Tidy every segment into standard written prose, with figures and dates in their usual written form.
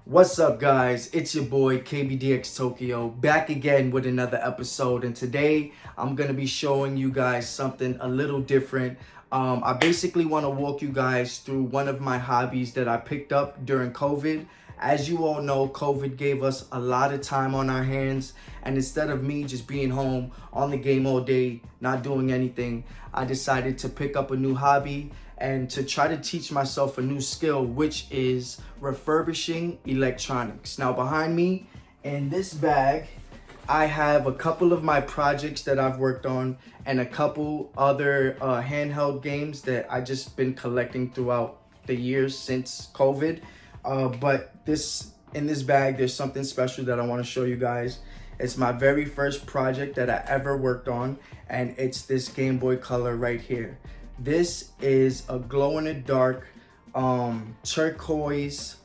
What's up, guys? It's your boy KBDxTokyo back again with another episode, and today I'm gonna be showing you guys something a little different. I basically want to walk you guys through one of my hobbies that I picked up during COVID. As you all know, COVID gave us a lot of time on our hands, and instead of me just being home on the game all day, not doing anything, I decided to pick up a new hobby and to try to teach myself a new skill, which is refurbishing electronics. Now, behind me in this bag, I have a couple of my projects that I've worked on and a couple other handheld games that I just been collecting throughout the years since COVID. But in this bag, there's something special that I want to show you guys. It's my very first project that I ever worked on, and it's this Game Boy Color right here. This is a glow-in-the-dark turquoise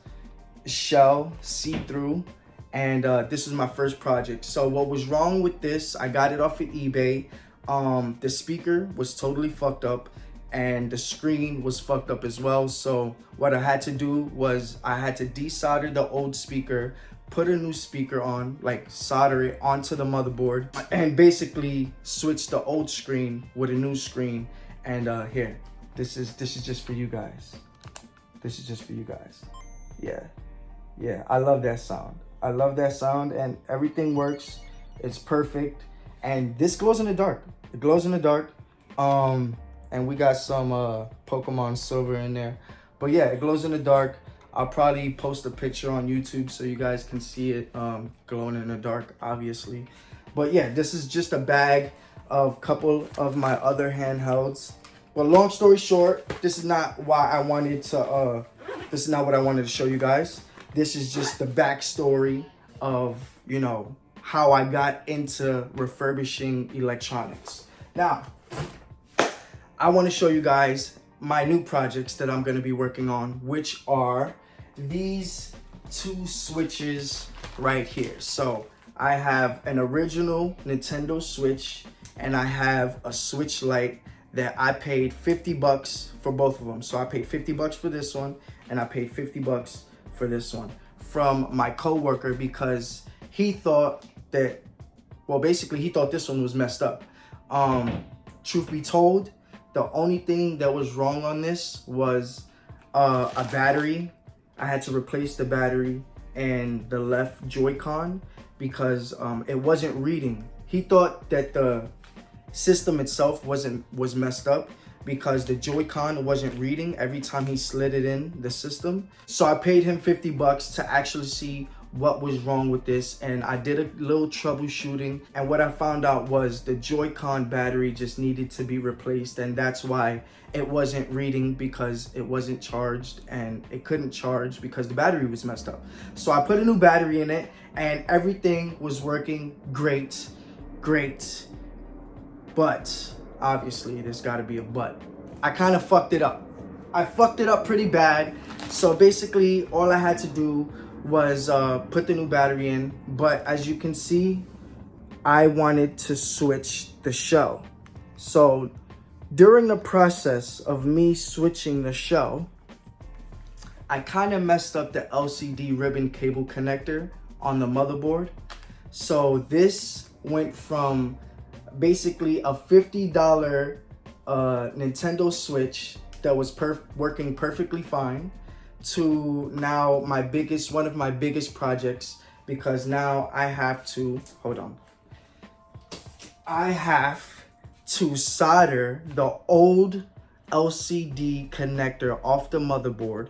shell, see-through, and this is my first project. So what was wrong with this, I got it off of eBay. The speaker was totally fucked up and the screen was fucked up as well. So what I had to do was I had to desolder the old speaker, put a new speaker on, like solder it onto the motherboard, and basically switch the old screen with a new screen. And here, this is just for you guys. This is just for you guys. Yeah, I love that sound. I love that sound, and everything works. It's perfect, and this glows in the dark. It glows in the dark. And we got some Pokemon Silver in there, but yeah, it glows in the dark. I'll probably post a picture on YouTube so you guys can see it glowing in the dark, obviously. But yeah, this is just a bag of a couple of my other handhelds. Well, long story short, this is not why I wanted to this is not what I wanted to show you guys. This is just the backstory of, you know, how I got into refurbishing electronics. Now, I want to show you guys my new projects that I'm going to be working on, which are these two switches right here. So I have an original Nintendo Switch and I have a Switch Lite that I paid 50 bucks for both of them. So I paid 50 bucks for this one and I paid 50 bucks for this one from my coworker, because he thought that, well, basically he thought this one was messed up. Truth be told, the only thing that was wrong on this was a battery. I had to replace the battery and the left Joy-Con because it wasn't reading. He thought that the system itself was messed up because the Joy-Con wasn't reading every time he slid it in the system. So I paid him 50 bucks to actually see what was wrong with this, and I did a little troubleshooting, and what I found out was the Joy-Con battery just needed to be replaced, and that's why it wasn't reading, because it wasn't charged, and it couldn't charge because the battery was messed up. So I put a new battery in it and everything was working great. But obviously there's got to be a but. I kind of fucked it up. I fucked it up pretty bad. So basically all I had to do was put the new battery in, but as you can see, I wanted to switch the shell. So during the process of me switching the shell, I kind of messed up the LCD ribbon cable connector on the motherboard. So this went from basically a $50 Nintendo Switch that was working perfectly fine to now one of my biggest projects, because now I have to solder the old LCD connector off the motherboard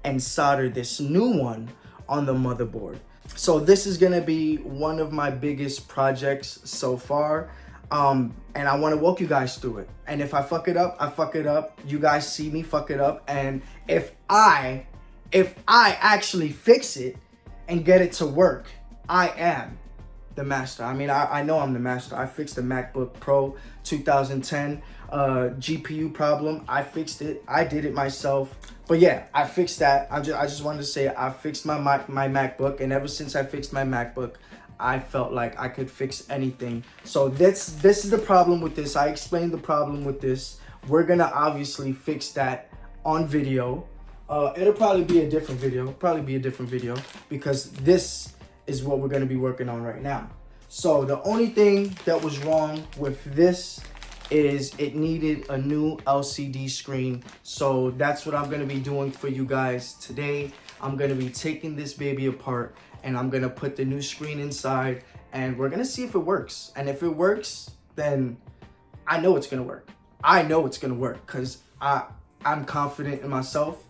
and solder this new one on the motherboard. So this is gonna be one of my biggest projects so far. And I want to walk you guys through it. And if I fuck it up, I fuck it up. You guys see me fuck it up. And if I actually fix it and get it to work, I am the master. I mean, I know I'm the master. I fixed the MacBook Pro 2010 GPU problem. I fixed it. I did it myself. But yeah, I fixed that. I just wanted to say I fixed my MacBook, and ever since I fixed my MacBook, I felt like I could fix anything. So this is the problem with this. I explained the problem with this. We're gonna obviously fix that on video. It'll probably be a different video. Because this is what we're gonna be working on right now. So the only thing that was wrong with this is it needed a new LCD screen. So that's what I'm gonna be doing for you guys today. I'm gonna be taking this baby apart and I'm gonna put the new screen inside and we're gonna see if it works. And if it works, then I know it's gonna work. I know it's gonna work because I'm confident in myself.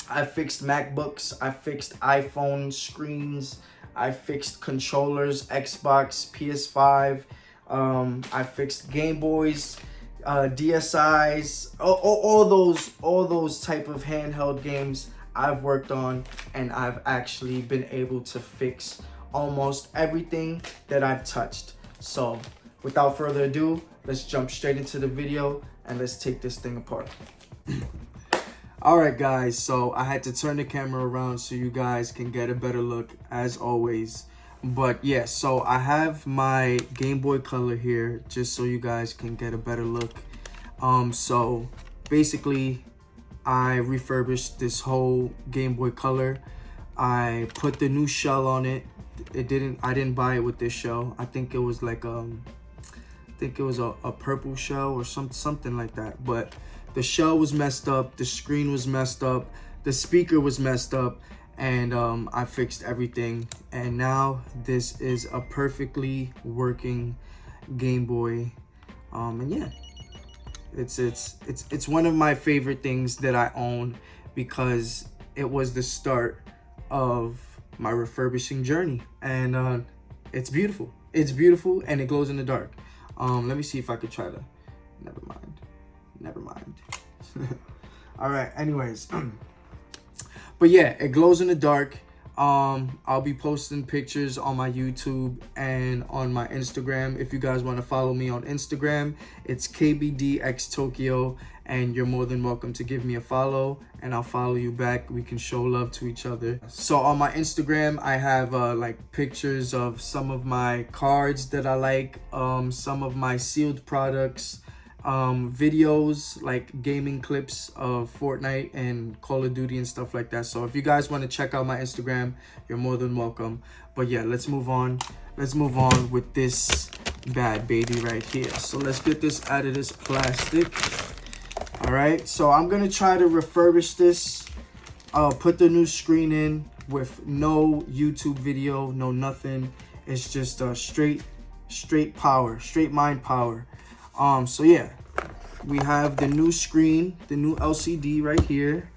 I fixed MacBooks, I fixed iPhone screens, I fixed controllers, Xbox, PS5, I fixed Game Boys, DSIs, all those type of handheld games I've worked on, and I've actually been able to fix almost everything that I've touched. So without further ado, let's jump straight into the video and let's take this thing apart. All right, guys, so I had to turn the camera around so you guys can get a better look as always. But yeah, so I have my Game Boy Color here just so you guys can get a better look. So basically I refurbished this whole Game Boy Color. I put the new shell on it. I didn't buy it with this shell. I think it was like a purple shell or something like that. But the shell was messed up, the screen was messed up, the speaker was messed up, and I fixed everything. And now this is a perfectly working Game Boy. And yeah, it's one of my favorite things that I own because it was the start of my refurbishing journey. And it's beautiful. It's beautiful and it glows in the dark. Let me see if I could try to, never mind. All right, anyways. But yeah, it glows in the dark. I'll be posting pictures on my YouTube and on my Instagram. If you guys want to follow me on Instagram, it's KBDxTokyo, and you're more than welcome to give me a follow and I'll follow you back. We can show love to each other. So on my Instagram, I have like pictures of some of my cards that I like, some of my sealed products, videos like gaming clips of Fortnite and Call of Duty and stuff like that. So if you guys want to check out my Instagram, you're more than welcome. But yeah, let's move on with this bad baby right here. So let's get this out of this plastic. All right, so I'm gonna try to refurbish this, put the new screen in with no YouTube video, no nothing. It's just straight power, straight mind power. So yeah, we have the new screen, the new LCD right here.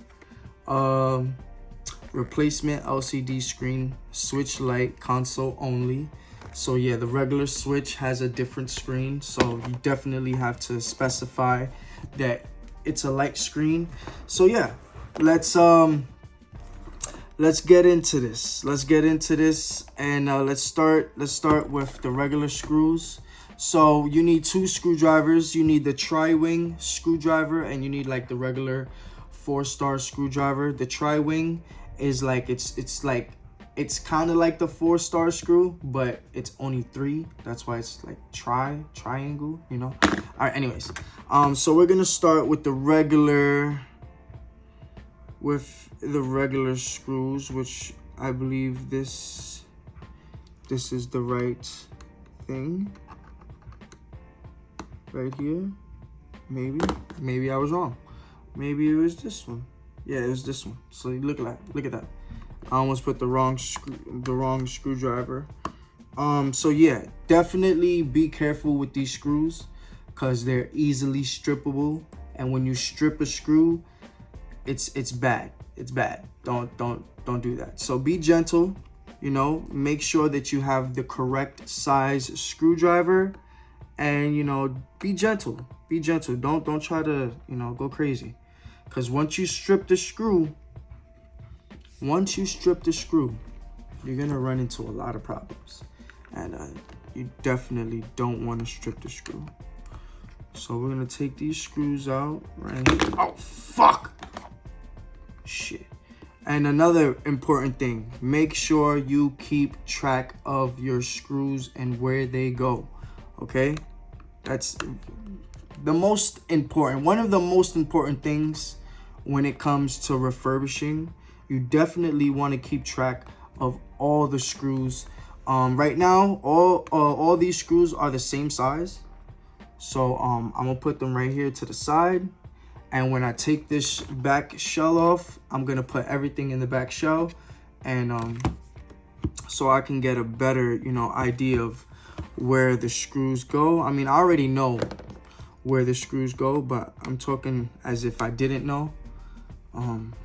Replacement LCD screen, Switch Lite, console only. So yeah, the regular Switch has a different screen, so you definitely have to specify that it's a light screen. So yeah, let's get into this. And let's start with the regular screws. So you need 2 screwdrivers. You need the tri-wing screwdriver and you need like the regular 4-star screwdriver. The tri-wing is like it's kind of like the 4-star screw, but it's only 3. That's why it's like triangle, you know. All right, anyways, so we're gonna start with the regular screws, which I believe this is the right thing right here. Maybe I was wrong. Maybe it was this one. Yeah, it was this one. So look at that. I almost put the wrong screwdriver. So yeah, definitely be careful with these screws because they're easily strippable. And when you strip a screw, it's bad. It's bad. Don't do that. So be gentle. You know, make sure that you have the correct size screwdriver, and you know, be gentle. Don't try to, you know, go crazy, because once you strip the screw, you're gonna run into a lot of problems, and you definitely don't want to strip the screw. So we're gonna take these screws out right here. Oh fuck, shit. And another important thing, make sure you keep track of your screws and where they go. Okay, that's the most important, one of the most important things when it comes to refurbishing. You definitely want to keep track of all the screws. Right now, all these screws are the same size. So I'm gonna put them right here to the side. And when I take this back shell off, I'm gonna put everything in the back shell, and so I can get a better, idea of where the screws go. I mean, I already know where the screws go, but I'm talking as if I didn't know.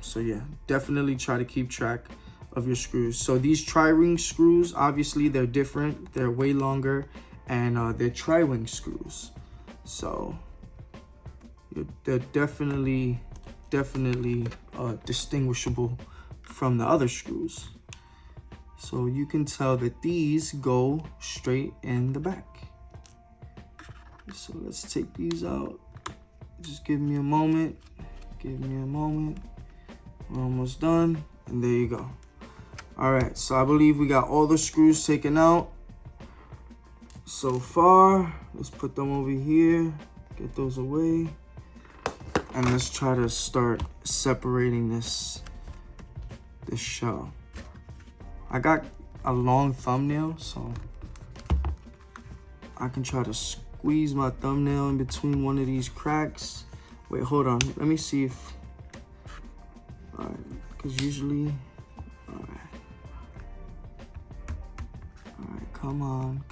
So yeah, definitely try to keep track of your screws. So these tri-ring screws, obviously they're different. They're way longer, and they're tri-wing screws. So they're definitely distinguishable from the other screws. So you can tell that these go straight in the back. So let's take these out. Just give me a moment. We're almost done, and there you go. All right, so I believe we got all the screws taken out so far. Let's put them over here, get those away, and let's try to start separating this shell. I got a long thumbnail, so I can try to squeeze my thumbnail in between one of these cracks. Wait, hold on. Let me see if... All right, because usually... All right, come on.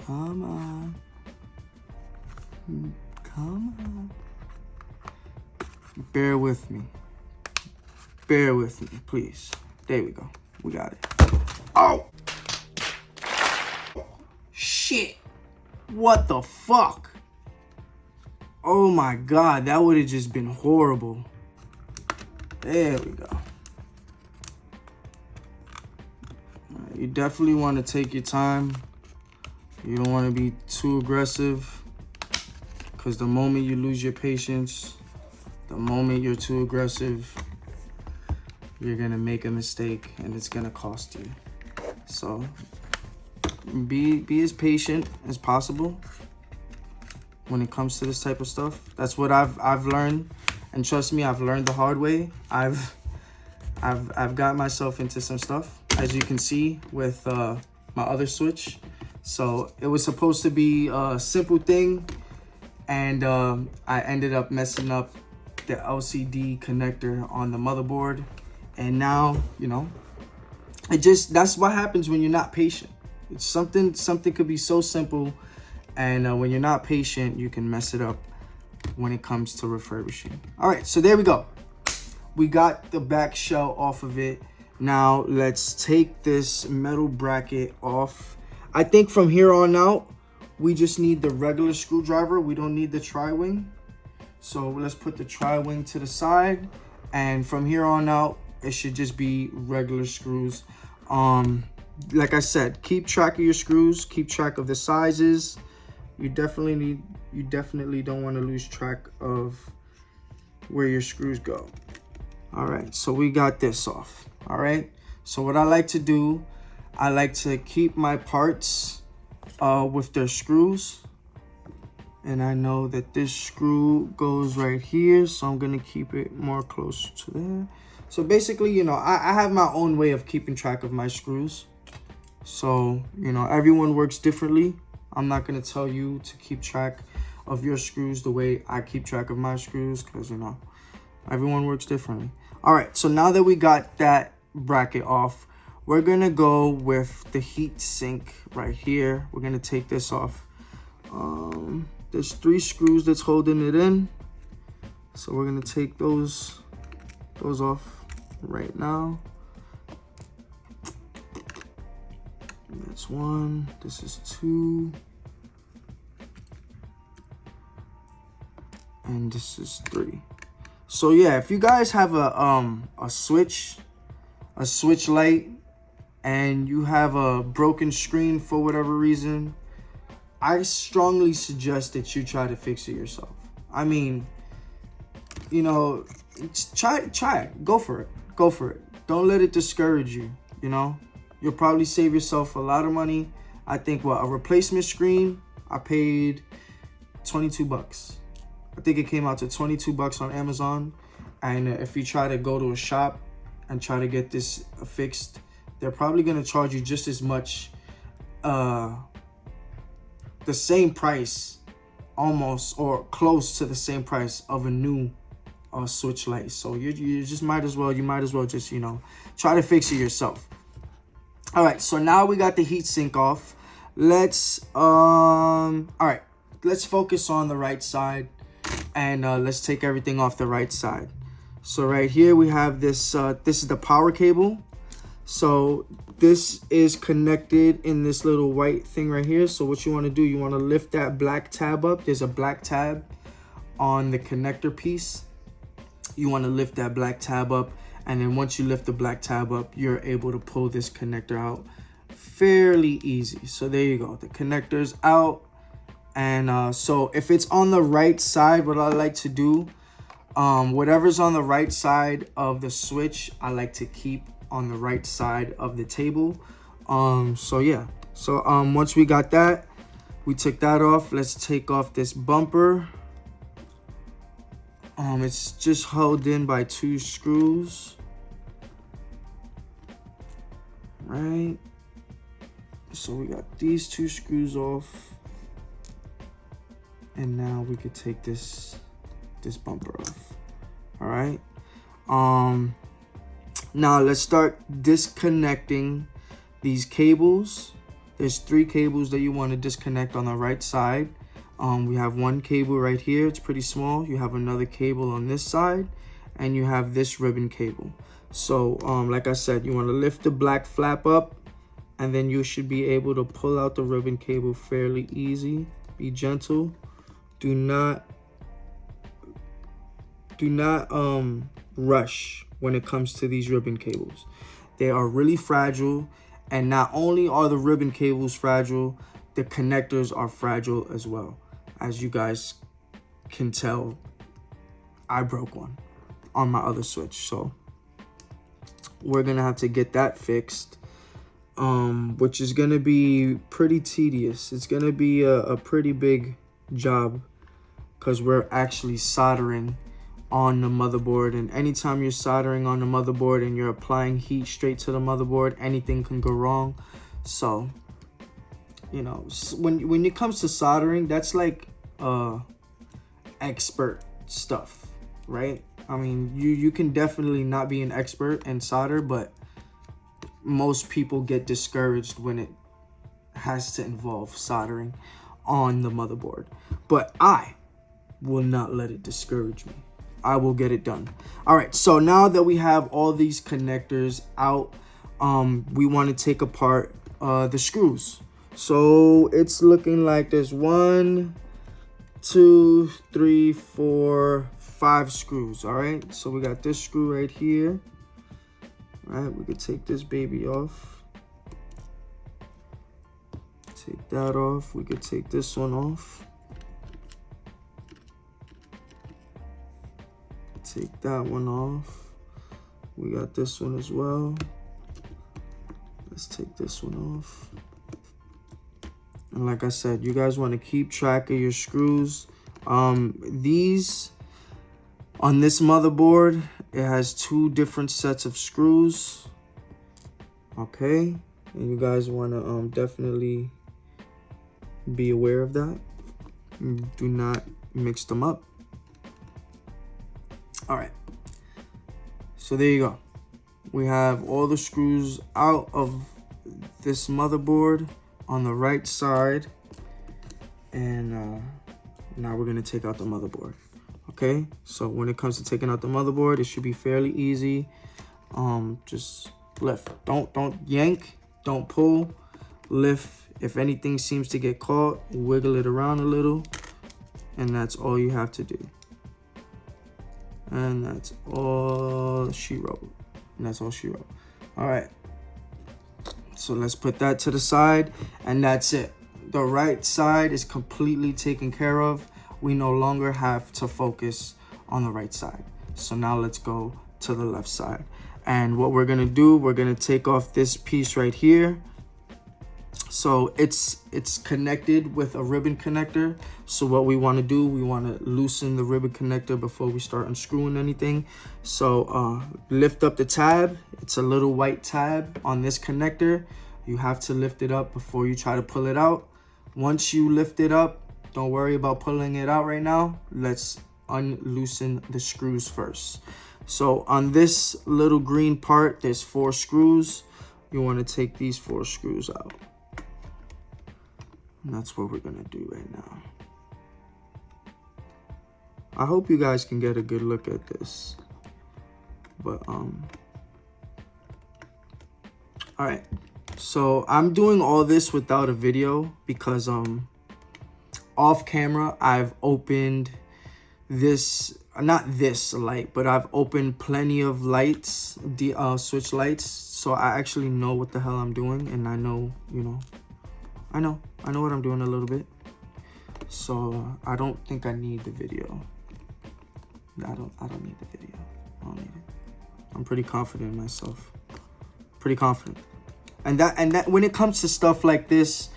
Bear with me, please. There we go. We got it. Oh! Shit! What the fuck? Oh my God, that would have just been horrible. There we go. Right, you definitely want to take your time. You don't want to be too aggressive, because the moment you lose your patience, the moment you're too aggressive, you're gonna make a mistake and it's gonna cost you. So be as patient as possible when it comes to this type of stuff. That's what I've learned, and trust me, I've learned the hard way. I've got myself into some stuff, as you can see with my other switch. So it was supposed to be a simple thing, and I ended up messing up the LCD connector on the motherboard, and now that's what happens when you're not patient. It's something could be so simple, and when you're not patient, you can mess it up when it comes to refurbishing. All right, so there we go. We got the back shell off of it. Now let's take this metal bracket off. I think from here on out, we just need the regular screwdriver. We don't need the tri-wing. So let's put the tri-wing to the side, and from here on out, it should just be regular screws. Like I said, keep track of your screws, keep track of the sizes. You definitely don't want to lose track of where your screws go. All right, so we got this off. All right, so what I like to do, I like to keep my parts with their screws. And I know that this screw goes right here, so I'm gonna keep it more close to there. So basically, I have my own way of keeping track of my screws. So, everyone works differently. I'm not gonna tell you to keep track of your screws the way I keep track of my screws, because, everyone works differently. All right, so now that we got that bracket off, we're gonna go with the heat sink right here. We're gonna take this off. There's 3 screws that's holding it in, so we're gonna take those off right now. That's 1. This is 2, and this is 3. So yeah, if you guys have a switch Lite, and you have a broken screen for whatever reason, I strongly suggest that you try to fix it yourself. I mean, try it. Go for it. Don't let it discourage you. You'll probably save yourself a lot of money. I think a replacement screen, I paid $22. I think it came out to $22 on Amazon, And if you try to go to a shop and try to get this fixed, they're probably going to charge you just as much, the same price, almost, or close to the same price of a new switch light. So you just might as well just, you know, try to fix it yourself. All right, so now we got the heat sink off. Let's all right, let's focus on the right side, and let's take everything off the right side. So right here we have this, this is the power cable. So this is connected in this little white thing right here. So what you want to do, you want to lift that black tab up. There's a black tab on the connector piece. You want to lift that black tab up, and then once you lift the black tab up, you're able to pull this connector out fairly easy. So there you go, the connector's out. And so if it's on the right side, what I like to do, whatever's on the right side of the switch, I like to keep on the right side of the table. So yeah, so once we got that, we took that off. Let's take off this bumper. It's just held in by 2 screws, right? So we got these 2 screws off, and now we could take this bumper off. All right. Now let's start disconnecting these cables. There's 3 cables that you want to disconnect on the right side. We have 1 cable right here. It's pretty small. You have another cable on this side, and you have this ribbon cable. So like I said, you want to lift the black flap up, and then you should be able to pull out the ribbon cable fairly easy. Be gentle. Do not rush when it comes to these ribbon cables. They are really fragile, and not only are the ribbon cables fragile, the connectors are fragile as well. As you guys can tell, I broke one on my other switch, so we're gonna have to get that fixed, which is gonna be pretty tedious. It's gonna be a pretty big job, because we're actually soldering on the motherboard, and anytime you're soldering on the motherboard and you're applying heat straight to the motherboard, anything can go wrong. So, you know, when it comes to soldering, that's like expert stuff, right? I mean, you can definitely not be an expert in solder, but most people get discouraged when it has to involve soldering on the motherboard. But I will not let it discourage me. I will get it done. All right, so now that we have all these connectors out, we want to take apart the screws. So it's looking like there's 1, 2, 3, 4, 5 screws. All right, so we got this screw right here. All right, we could take this baby off. Take that off. We could take this one off. Take that one off. We got this one as well. Let's take this one off. And like I said, you guys want to keep track of your screws. These, on this motherboard, it has 2 different sets of screws. Okay, and you guys want to definitely be aware of that. Do not mix them up. All right, so there you go. We have all the screws out of this motherboard on the right side, and now we're gonna take out the motherboard. Okay, so when it comes to taking out the motherboard, it should be fairly easy. Just lift. Don't yank, don't pull, lift. If anything seems to get caught, wiggle it around a little, and that's all you have to do. And that's all she wrote. And that's all she wrote. All right, so let's put that to the side, and that's it. The right side is completely taken care of. We no longer have to focus on the right side. So now let's go to the left side. And what we're gonna do, we're gonna take off this piece right here. So it's connected with a ribbon connector. So what we want to do, we want to loosen the ribbon connector before we start unscrewing anything. So lift up the tab. It's a little white tab on this connector. You have to lift it up before you try to pull it out. Once you lift it up, don't worry about pulling it out right now. Let's unloosen the screws first. So on this little green part, there's 4 screws. You want to take these 4 screws out. And that's what we're gonna do right now. I hope you guys can get a good look at this. But all right. So I'm doing all this without a video because off camera I've opened this, not this light, but I've opened plenty of lights, the switch lights, so I actually know what the hell I'm doing, and I know, you know, I know what I'm doing a little bit. So I don't think I need the video. I don't need the video. I don't need it. I'm pretty confident in myself. Pretty confident. And that when it comes to stuff like this,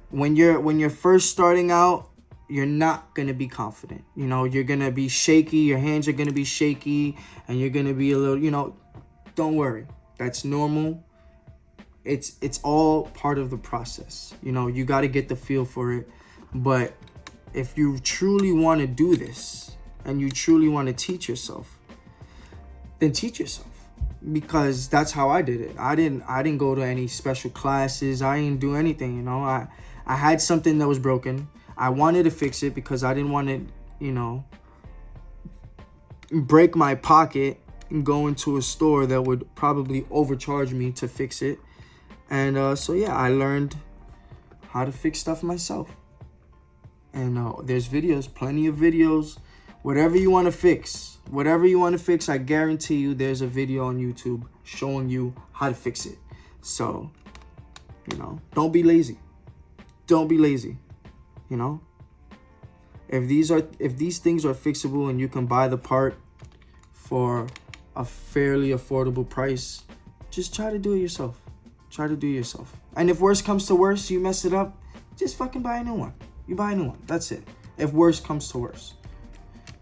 when you're first starting out, you're not gonna be confident. You know, you're gonna be shaky, your hands are gonna be shaky, and you're gonna be a little, you know, don't worry. That's normal. It's all part of the process. You know, you gotta get the feel for it. But if you truly wanna do this and you truly wanna teach yourself, then teach yourself. Because that's how I did it. I didn't go to any special classes. I didn't do anything, you know. I had something that was broken. I wanted to fix it because I didn't want to, you know, break my pocket and go into a store that would probably overcharge me to fix it. And so yeah, I learned how to fix stuff myself. And there's videos, plenty of videos. Whatever you want to fix, I guarantee you there's a video on YouTube showing you how to fix it. So, you know, don't be lazy. Don't be lazy. You know, if these things are fixable and you can buy the part for a fairly affordable price, just try to do it yourself. Try to do it yourself. And if worse comes to worse, you mess it up, just fucking buy a new one. You buy a new one. That's it. If worse comes to worse.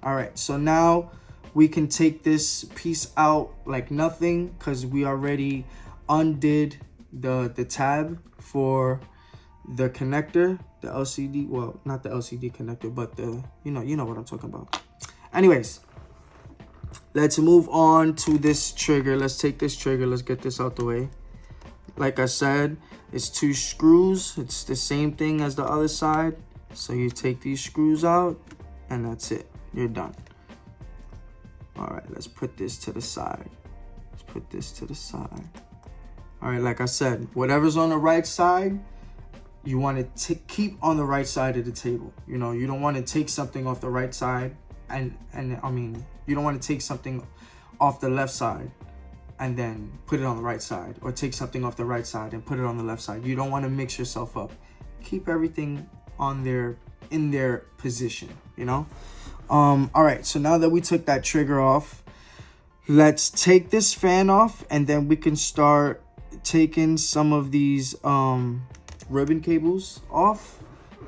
All right, so now we can take this piece out like nothing because we already undid the tab for the connector, the LCD, well, not the LCD connector, but the, you know what I'm talking about. Anyways, let's move on to this trigger. Let's take this trigger. Let's get this out the way. Like I said, it's 2 screws. It's the same thing as the other side. So you take these screws out and that's it. You're done. All right, let's put this to the side. Let's put this to the side. All right, like I said, whatever's on the right side, you want to keep on the right side of the table. You know, you don't want to take something off the right side and I mean, you don't want to take something off the left side and then put it on the right side, or take something off the right side and put it on the left side. You don't want to mix yourself up. Keep everything on in their position, you know? All right, so now that we took that trigger off, let's take this fan off, and then we can start taking some of these ribbon cables off.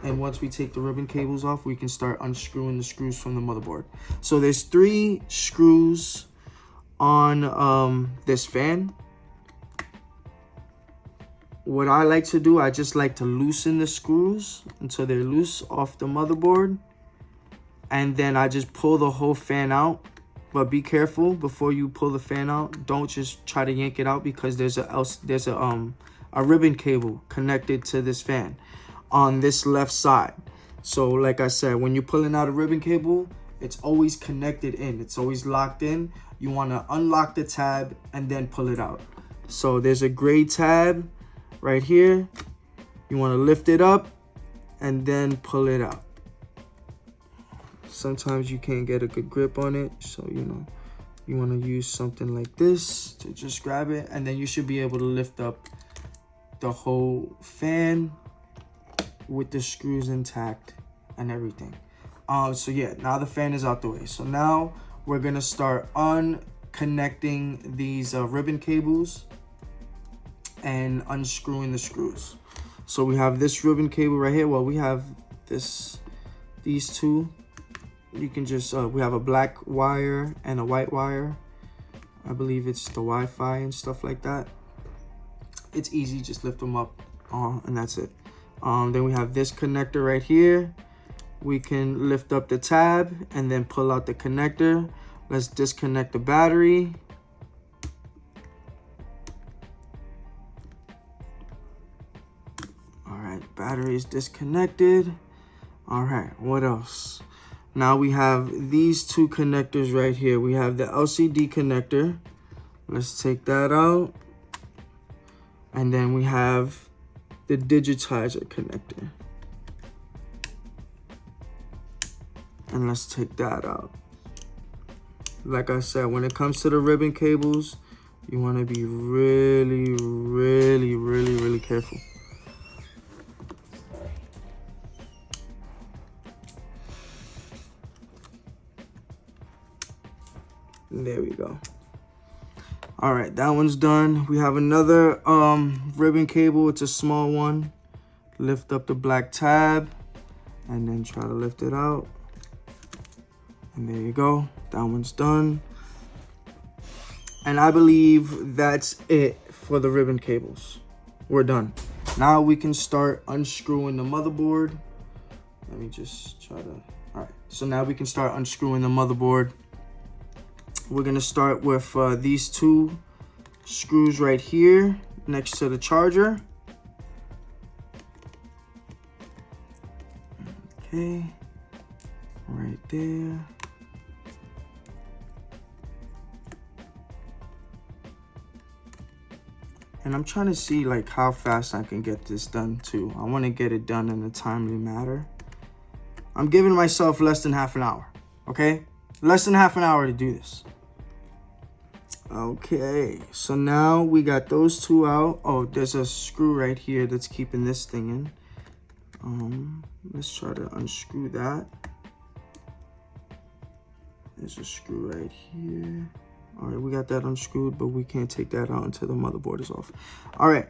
And once we take the ribbon cables off, we can start unscrewing the screws from the motherboard. So there's 3 screws on this fan. What I like to do, I just like to loosen the screws until they're loose off the motherboard. And then I just pull the whole fan out. But be careful before you pull the fan out. Don't just try to yank it out because there's a ribbon cable connected to this fan on this left side. So like I said, when you're pulling out a ribbon cable, it's always connected in. It's always locked in. You want to unlock the tab and then pull it out. So there's a gray tab right here. You want to lift it up and then pull it out. Sometimes you can't get a good grip on it, so you know you want to use something like this to just grab it, and then you should be able to lift up the whole fan with the screws intact and everything. So yeah, now the fan is out the way. So now we're gonna start unconnecting these ribbon cables and unscrewing the screws. So we have this ribbon cable right here. Well, we have these two. You can just, we have a black wire and a white wire. I believe it's the Wi-Fi and stuff like that. It's easy, just lift them up and that's it. Then we have this connector right here. We can lift up the tab and then pull out the connector. Let's disconnect the battery. All right, battery is disconnected. All right, what else? Now we have these two connectors right here. We have the LCD connector. Let's take that out. And then we have the digitizer connector. And let's take that out. Like I said, when it comes to the ribbon cables, you want to be really careful. There we go. All right, that one's done. We have another ribbon cable. It's a small one. Lift up the black tab and then try to lift it out. And there you go. That one's done. And I believe that's it for the ribbon cables. We're done. Now we can start unscrewing the motherboard. Let me just try to, all right. So now we can start unscrewing the motherboard. We're gonna start with these two screws right here next to the charger. Okay, right there. And I'm trying to see like how fast I can get this done too. I want to get it done in a timely manner. I'm giving myself less than half an hour, okay? Less than half an hour to do this. Okay, so now we got those two out. Oh, there's a screw right here that's keeping this thing in. Let's try to unscrew that. There's a screw right here. All right, we got that unscrewed, but we can't take that out until the motherboard is off. All right,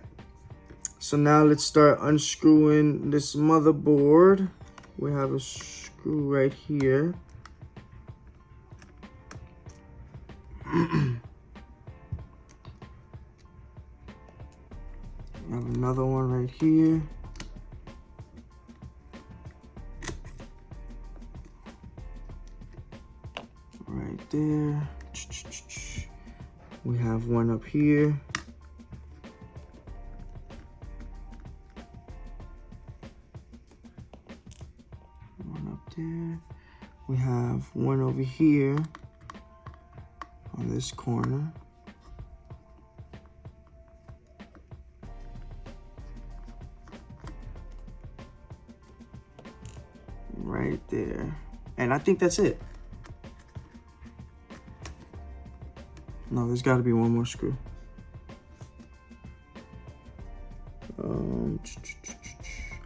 so now let's start unscrewing this motherboard. We have a screw right here. We have another one right here. Right there. We have one up here. One up there. We have one over here on this corner. Right there. And I think that's it. No, there's got to be one more screw.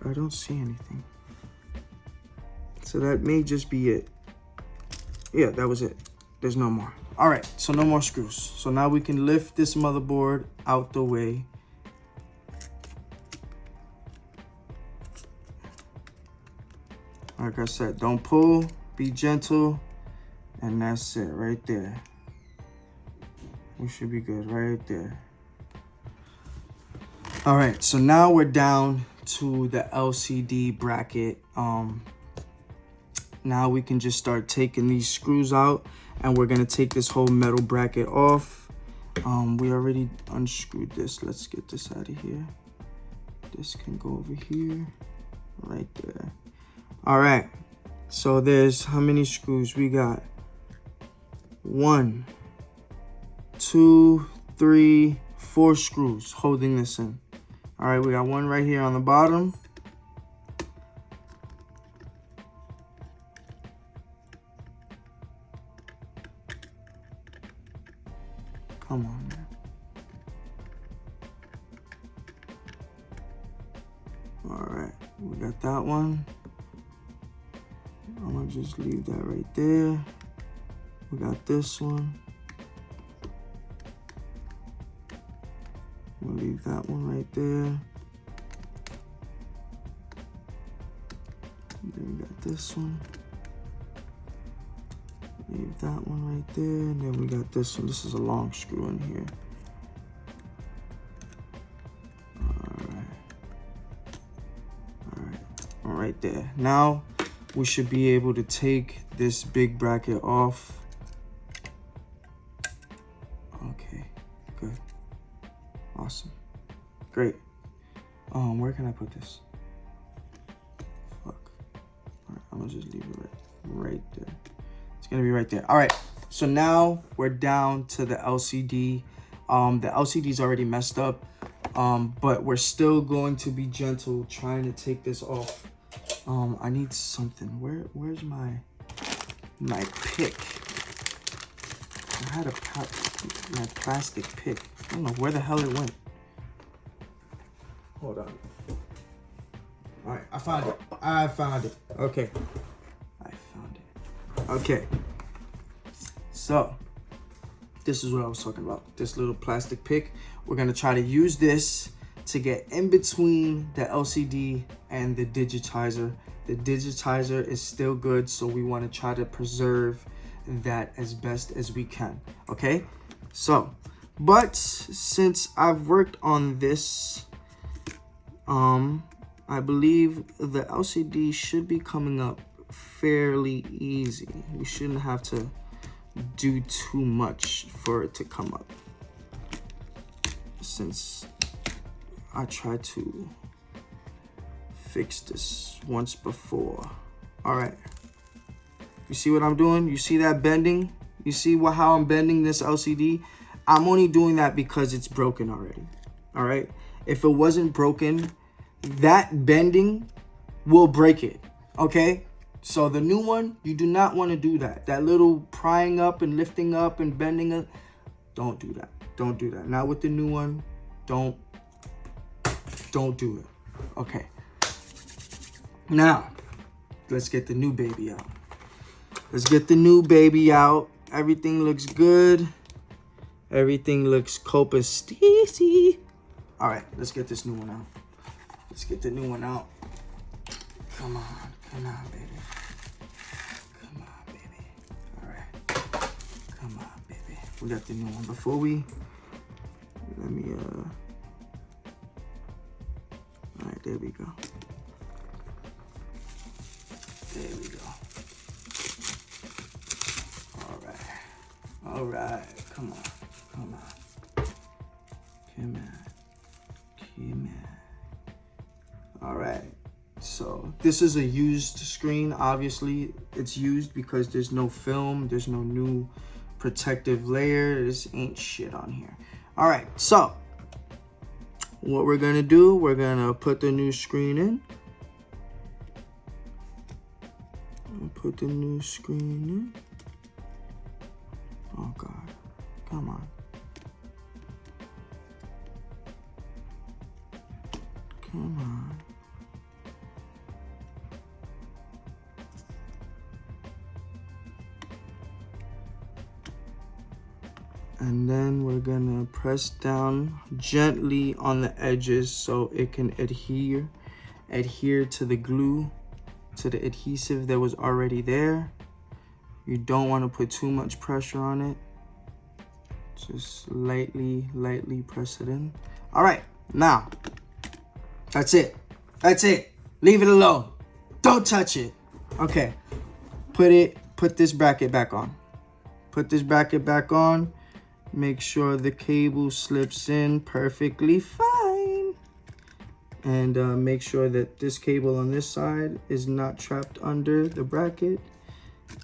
I don't see anything. So that may just be it. Yeah, that was it. There's no more. All right, so no more screws. So now we can lift this motherboard out the way. Like I said, don't pull, be gentle, and that's it right there. We should be good right there. All right, so now we're down to the LCD bracket. Now we can just start taking these screws out, and we're gonna take this whole metal bracket off. We already unscrewed this. Let's get this out of here. This can go over here, right there. All right, so there's how many screws we got? 1, 2, 3, 4 screws holding this in. All right, we got one right here on the bottom. Come on, man. All right, we got that one. I'm gonna just leave that right there. We got this one. We'll leave that one right there. we got this one. Leave that one right there, and then we got this one. This is a long screw in here. All right there. Now we should be able to take this big bracket off. Okay, good, awesome, great. Where can I put this? Fuck. All right, I'm gonna just leave it right there. It's gonna be right there. All right, so now we're down to the LCD. The LCD is already messed up, but we're still going to be gentle trying to take this off. I need something. Where's my pick? I had my plastic pick. I don't know where the hell it went. Hold on. All right, I found it. Okay, I found it. Okay, so this is what I was talking about. This little plastic pick. We're gonna try to use this to get in between the LCD and the digitizer. The digitizer is still good, so we want to try to preserve that as best as we can. Okay, so but since I've worked on this, I believe the LCD should be coming up fairly easy. We shouldn't have to do too much for it to come up, since I tried to fix this once before. All right, you see what I'm doing? You see that bending? You see how I'm bending this LCD? I'm only doing that because it's broken already. All right, if it wasn't broken, that bending will break it. Okay, so the new one, you do not want to do that. That little prying up and lifting up and bending it, don't do that. Don't do that. Not with the new one. Don't do it. Okay, now let's get the new baby out. Let's get the new baby out. Everything looks good. Everything looks copacetic. All right, let's get this new one out. Let's get the new one out. Come on, baby. Come on, baby. All right, come on, baby. We got the new one. Before we, let me, all right, there we go. There we go. All right, come on. All right, so this is a used screen. Obviously, it's used because there's no film, there's no new protective layer. This ain't shit on here. All right, so what we're gonna do, we're gonna put the new screen in. Put the new screen in. Oh God, come on. Come on. And then we're gonna press down gently on the edges so it can adhere to the glue, to the adhesive that was already there. You don't want to put too much pressure on it. Just lightly press it in. All right, now that's it. Leave it alone. Don't touch it. Okay, put this bracket back on. Put this bracket back on. Make sure the cable slips in perfectly fine. And make sure that this cable on this side is not trapped under the bracket.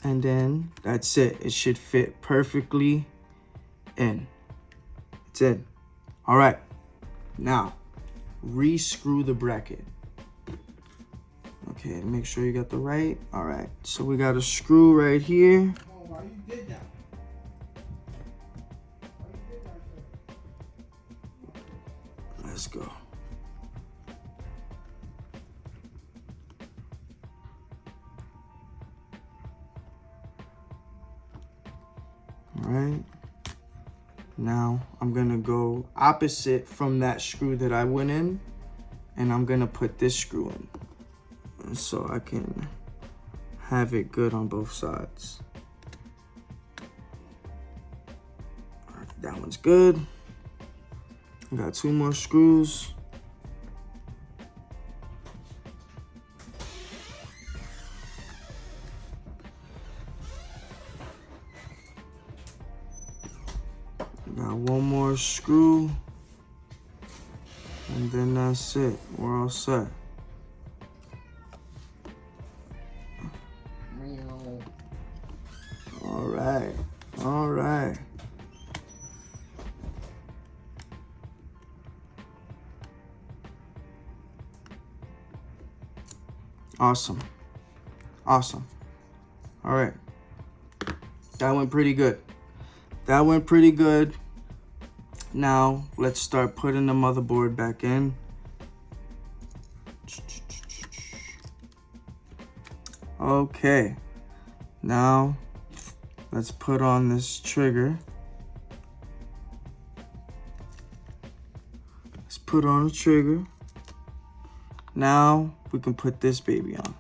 And then that's it. It should fit perfectly in. It's in. All right. Now, re-screw the bracket. Okay, make sure you got the right. All right. So we got a screw right here. Oh, why you did that? Let's go. All right. Now I'm gonna go opposite from that screw that I went in, and I'm gonna put this screw in. And so I can have it good on both sides. All right, that one's good. I got 2 more screws. Got 1 more screw. And then that's it. We're all set. All right. All right. Awesome. Awesome. All right. That went pretty good. That went pretty good. Now, let's start putting the motherboard back in. Okay. Now, let's put on this trigger. Let's put on the trigger. Now, we can put this baby on.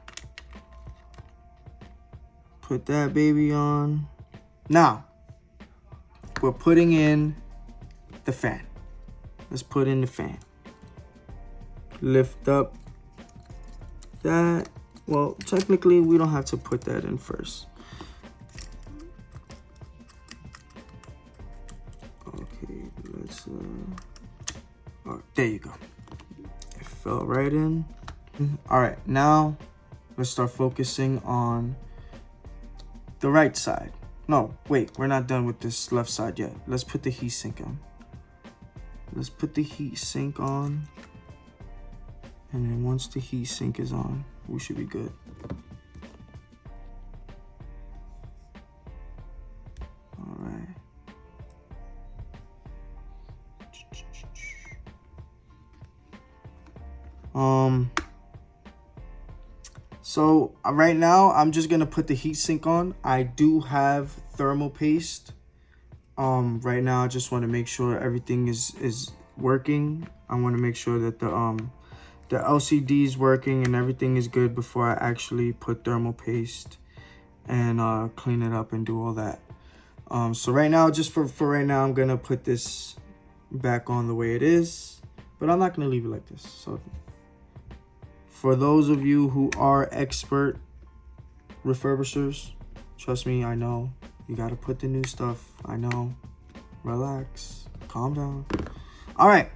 Put that baby on. Now, we're putting in the fan. Let's put in the fan. Lift up that. Well, technically, we don't have to put that in first. Okay, let's, oh, there you go. It fell right in. All right, now let's start focusing on the right side. No, wait, we're not done with this left side yet. Let's put the heatsink on. Let's put the heatsink on. And then once the heatsink is on, we should be good. All right. So right now, I'm just gonna put the heatsink on. I do have thermal paste. Right now, I just want to make sure everything is working. I want to make sure that the LCD is working and everything is good before I actually put thermal paste and clean it up and do all that. So right now, just for right now, I'm gonna put this back on the way it is, but I'm not gonna leave it like this. So for those of you who are expert refurbishers, trust me, I know you gotta put the new stuff. I know. Relax. Calm down. All right.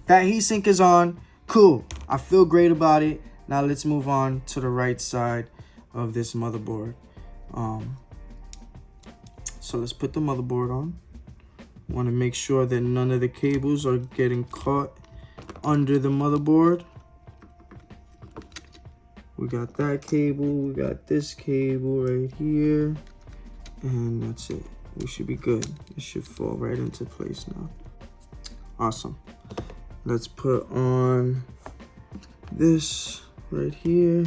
That heatsink is on. Cool. I feel great about it. Now let's move on to the right side of this motherboard. So let's put the motherboard on. Want to make sure that none of the cables are getting caught under the motherboard. We got that cable. We got this cable right here. And that's it. We should be good. It should fall right into place now. Awesome. Let's put on this right here.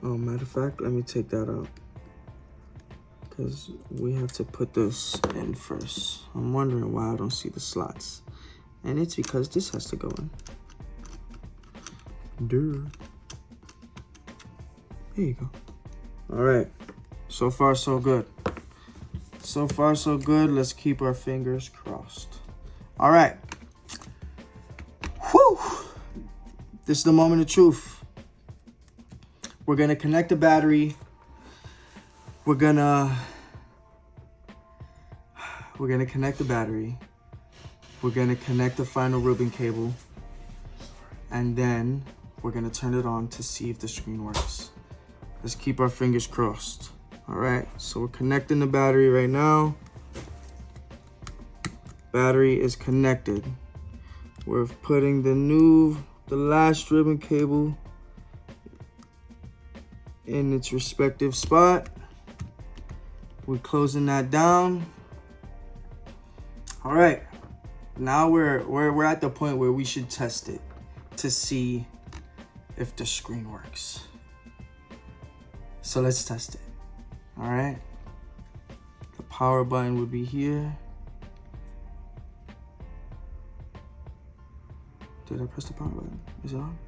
Oh, matter of fact, let me take that out, because we have to put this in first. I'm wondering why I don't see the slots, and it's because this has to go in. Duh. There you go. All right, so far so good. So far so good. Let's keep our fingers crossed. All right. Whew. This is the moment of truth. We're gonna connect the battery. We're gonna connect the battery. We're gonna connect the final ribbon cable. And then we're gonna turn it on to see if the screen works. Let's keep our fingers crossed. All right, so we're connecting the battery right now. Battery is connected. We're putting the last ribbon cable in its respective spot. We're closing that down. All right, now we're at the point where we should test it to see if the screen works. So let's test it. All right, the power button would be here. Did I press the power button? Is it on?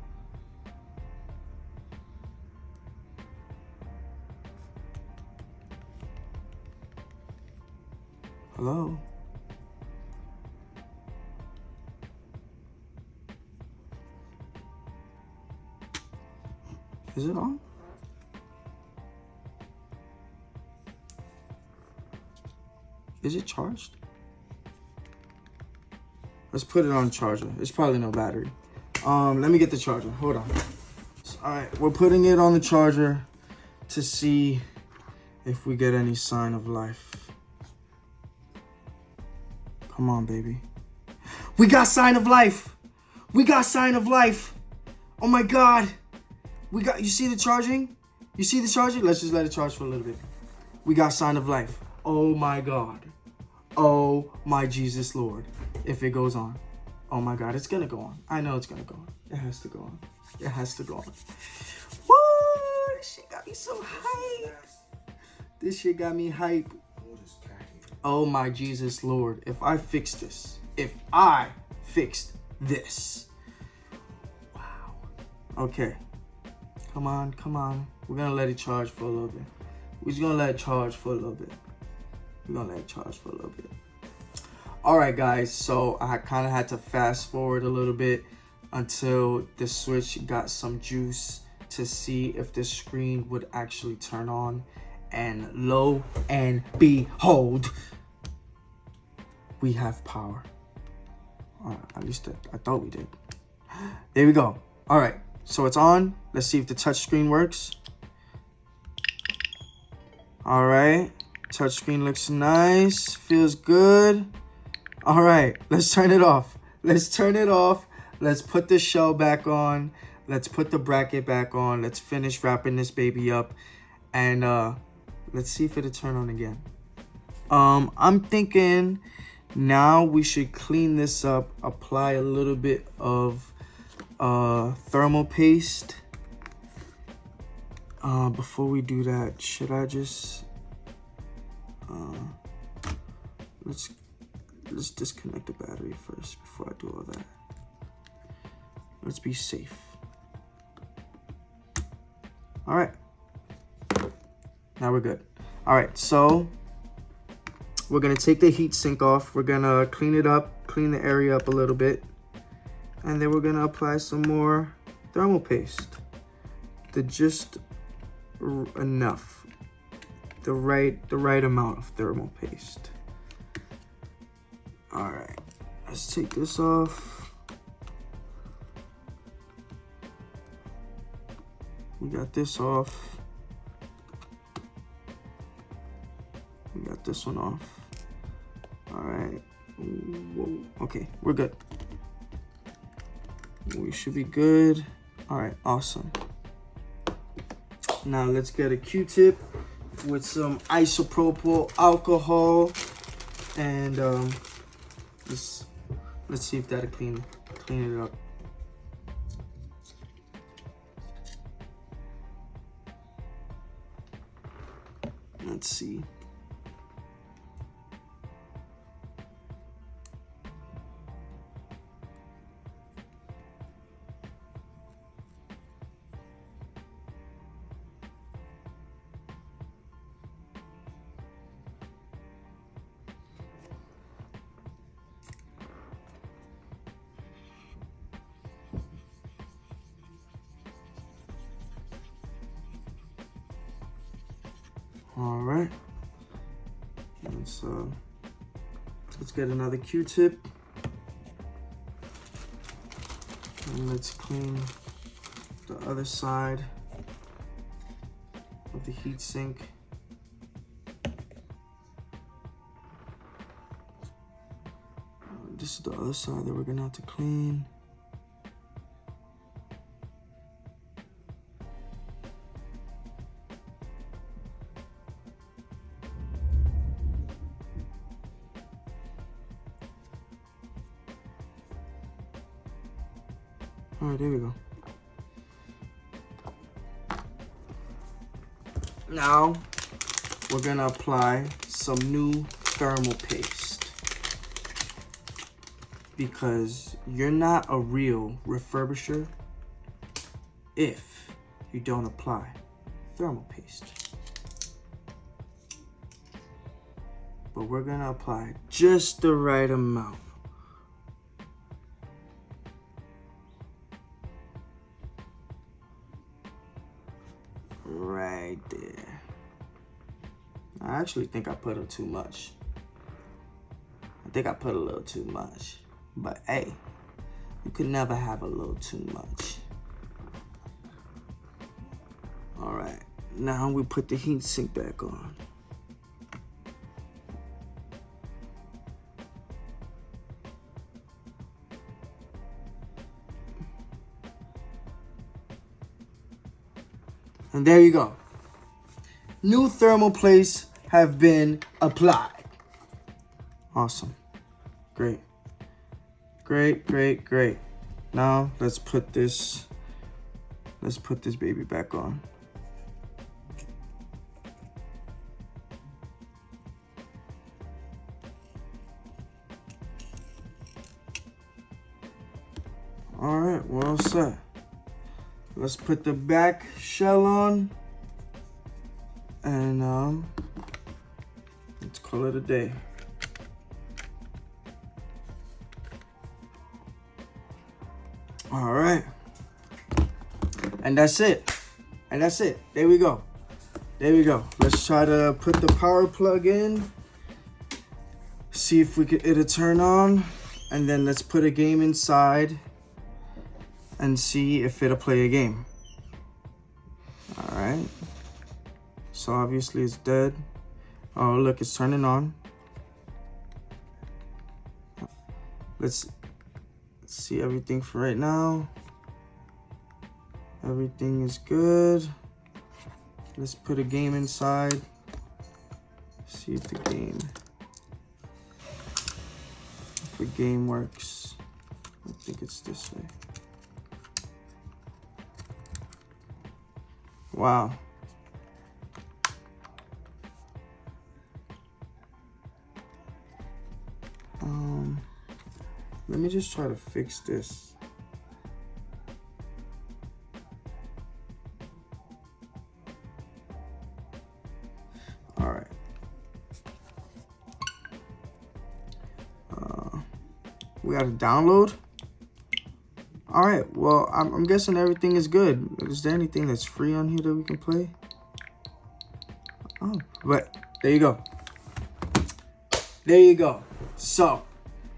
Hello? Is it on? Is it charged? Let's put it on charger. It's probably no battery. Let me get the charger. Hold on. All right, we're putting it on the charger to see if we get any sign of life. Come on, baby. We got sign of life. We got sign of life. Oh my God. You see the charging? You see the charging? Let's just let it charge for a little bit. We got sign of life. Oh my God. Oh my Jesus Lord. If it goes on. Oh my God, it's gonna go on. I know it's gonna go on. It has to go on. It has to go on. Woo! This shit got me so hype. This shit got me hype. Oh my Jesus Lord. If I fix this. If I fixed this. Wow. Okay. Come on, come on. We're gonna let it charge for a little bit. We're just gonna let it charge for a little bit. We're gonna let it charge for a little bit. All right, guys. So I kind of had to fast forward a little bit until the switch got some juice to see if the screen would actually turn on. And lo and behold, we have power. At least I thought we did. There we go. All right. So it's on. Let's see if the touch screen works. All right. Touch screen looks nice. Feels good. All right. Let's turn it off. Let's turn it off. Let's put the shell back on. Let's put the bracket back on. Let's finish wrapping this baby up. And let's see if it'll turn on again. I'm thinking now we should clean this up. Apply a little bit of thermal paste. Before we do that, should I just let's disconnect the battery first before I do all that. Let's be safe. All right, now we're good. All right, so we're gonna take the heat sink off. We're gonna clean it up, clean the area up a little bit. And then we're gonna apply some more thermal paste. Just enough, the right amount of thermal paste. All right, let's take this off. We got this off. We got this one off. All right. Whoa. Okay, we're good. We should be good. All right, awesome. Now let's get a Q-tip with some isopropyl alcohol, and let's see if that'll clean it up. Let's see. All right, let's get another Q-tip, and let's clean the other side of the heat sink. This is the other side that we're gonna have to clean. All right, there we go. Now, we're gonna apply some new thermal paste because you're not a real refurbisher if you don't apply thermal paste. But we're gonna apply just the right amount. Right there. I actually think I put a too much. I think I put a little too much. But hey, you could never have a little too much. All right, now we put the heat sink back on. And there you go. New thermal plates have been applied. Awesome. Great. Great, great, great. Now let's put this baby back on. All right, we're all set. Let's put the back shell on and let's call it a day. All right, and that's it. And that's it. There we go. There we go. Let's try to put the power plug in. See if it'll turn on, and then let's put a game inside and see if it'll play a game. All right. So obviously it's dead. Oh, look, it's turning on. Let's see everything for right now. Everything is good. Let's put a game inside. See if the game works. I think it's this way. Wow. Let me just try to fix this. All right. We got to download. All right, well, I'm guessing everything is good. Is there anything that's free on here that we can play? Oh, but there you go. There you go. So,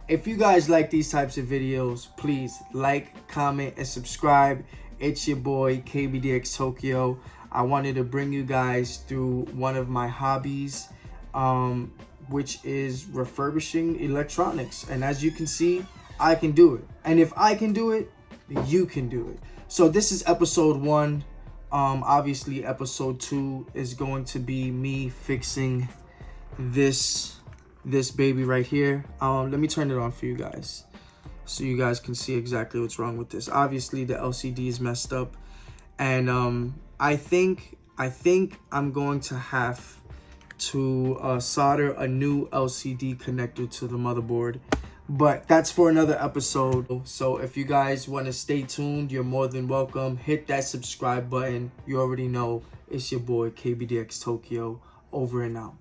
if you guys like these types of videos, please like, comment, and subscribe. It's your boy, KBDxTokyo. I wanted to bring you guys through one of my hobbies, which is refurbishing electronics. And as you can see, I can do it. And if I can do it, you can do it. So this is episode 1. Obviously episode 2 is going to be me fixing this baby right here. Let me turn it on for you guys so you guys can see exactly what's wrong with this. Obviously the LCD is messed up, and I think I'm going to have to solder a new LCD connector to the motherboard. But that's for another episode. So if you guys want to stay tuned, you're more than welcome. Hit that subscribe button. You already know it's your boy KBDxTokyo. Over and out.